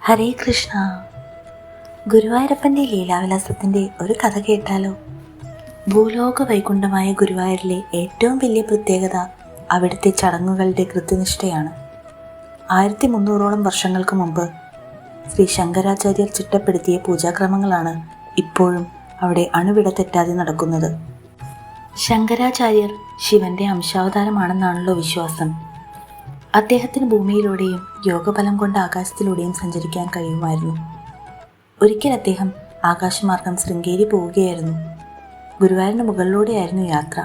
ഹരേ കൃഷ്ണ. ഗുരുവായൂരപ്പൻ്റെ ലീലാവിലാസത്തിൻ്റെ ഒരു കഥ കേട്ടാലോ? ഭൂലോക വൈകുണ്ഠമായ ഗുരുവായൂരിലെ ഏറ്റവും വലിയ പ്രത്യേകത അവിടുത്തെ ചടങ്ങുകളുടെ കൃത്യനിഷ്ഠയാണ്. 1300ഓളം വർഷങ്ങൾക്ക് മുമ്പ് ശ്രീ ശങ്കരാചാര്യർ ചിട്ടപ്പെടുത്തിയ പൂജാക്രമങ്ങളാണ് ഇപ്പോഴും അവിടെ അണുവിട തെറ്റാതെ നടക്കുന്നത്. ശങ്കരാചാര്യർ ശിവന്റെ അംശാവതാരമാണെന്നാണല്ലോ വിശ്വാസം. അദ്ദേഹത്തിന് ഭൂമിയിലൂടെയും യോഗബലം കൊണ്ട് ആകാശത്തിലൂടെയും സഞ്ചരിക്കാൻ കഴിയുമായിരുന്നു. ഒരിക്കൽ അദ്ദേഹം ആകാശമാർഗം ശൃംഗേരി പോവുകയായിരുന്നു. ഗുരുവായൂരിന് മുകളിലൂടെയായിരുന്നു യാത്ര.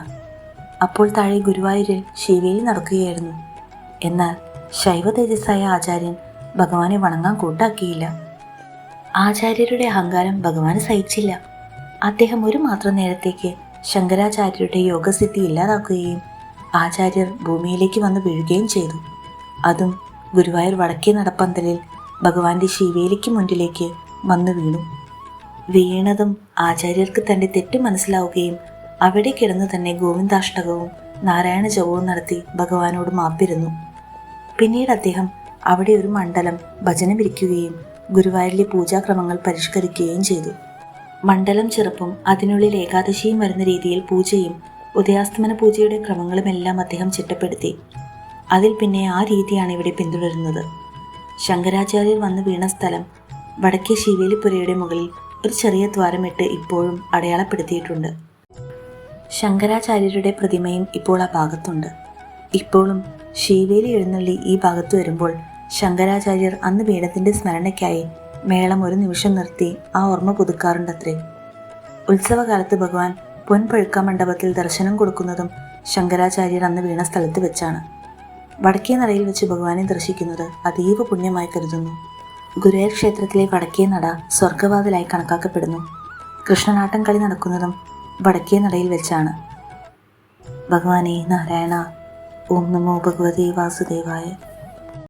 അപ്പോൾ താഴെ ഗുരുവായൂരിൽ ശിവേലി നടക്കുകയായിരുന്നു. എന്നാൽ ശൈവ തേജസ്സായ ആചാര്യൻ ഭഗവാനെ വണങ്ങാൻ കൂട്ടാക്കിയില്ല. ആചാര്യരുടെ അഹങ്കാരം ഭഗവാന് സഹിച്ചില്ല. അദ്ദേഹം ഒരു മാത്രം നേരത്തേക്ക് ശങ്കരാചാര്യരുടെ യോഗസിദ്ധി ഇല്ലാതാക്കുകയും ആചാര്യർ ഭൂമിയിലേക്ക് വന്ന് വീഴുകയും ചെയ്തു. അതും ഗുരുവായൂർ വടക്കേ നടപ്പന്തലിൽ ഭഗവാന്റെ ശിവേലിക്ക് മുന്നിലേക്ക് വന്നു വീണു. വീണതും ആചാര്യർക്ക് തൻ്റെ തെറ്റ് മനസ്സിലാവുകയും അവിടെ കിടന്നു തന്നെ ഗോവിന്ദാഷ്ടകവും നാരായണ ജപവും നടത്തി ഭഗവാനോട് മാപ്പിരുന്നു. പിന്നീട് അദ്ദേഹം അവിടെ ഒരു മണ്ഡലം ഭജനമിരിക്കുകയും ഗുരുവായൂരിലെ പൂജാക്രമങ്ങൾ പരിഷ്കരിക്കുകയും ചെയ്തു. മണ്ഡലം ചെറുപ്പും അതിനുള്ളിൽ ഏകാദശിയും വരുന്ന രീതിയിൽ പൂജയും ഉദയാസ്തമന പൂജയുടെ ക്രമങ്ങളുമെല്ലാം അദ്ദേഹം ചിട്ടപ്പെടുത്തി. അതിൽ പിന്നെ ആ രീതിയാണ് ഇവിടെ പിന്തുടരുന്നത്. ശങ്കരാചാര്യർ വന്ന് വീണ സ്ഥലം വടക്കേ ശിവേലിപ്പുരയുടെ മുകളിൽ ഒരു ചെറിയ ദ്വാരമിട്ട് ഇപ്പോഴും അടയാളപ്പെടുത്തിയിട്ടുണ്ട്. ശങ്കരാചാര്യരുടെ പ്രതിമയും ഇപ്പോൾ ആ ഭാഗത്തുണ്ട്. ഇപ്പോഴും ശിവേലി എഴുന്നള്ളി ഈ ഭാഗത്ത് വരുമ്പോൾ ശങ്കരാചാര്യർ അന്ന് വീണതിൻ്റെ സ്മരണയ്ക്കായി മേളം ഒരു നിമിഷം നിർത്തി ആ ഓർമ്മ പുതുക്കാറുണ്ടത്രേ. ഉത്സവകാലത്ത് ഭഗവാൻ പൊൻപഴുക്ക മണ്ഡപത്തിൽ ദർശനം കൊടുക്കുന്നതും ശങ്കരാചാര്യർ അന്ന് വീണ സ്ഥലത്ത് വെച്ചാണ്. വടക്കേ നടയിൽ വെച്ച് ഭഗവാനെ ദർശിക്കുന്നത് അതീവ പുണ്യമായി കരുതുന്നു. ഗുരുവായൂർ ക്ഷേത്രത്തിലെ വടക്കേ നട സ്വർഗവാതിലായി കണക്കാക്കപ്പെടുന്നു. കൃഷ്ണനാട്ടം കളി നടക്കുന്നതും വടക്കേ നടയിൽ വെച്ചാണ്. ഭഗവാനേ നാരായണ. ഓം നമോ ഭഗവതേ വാസുദേവായ.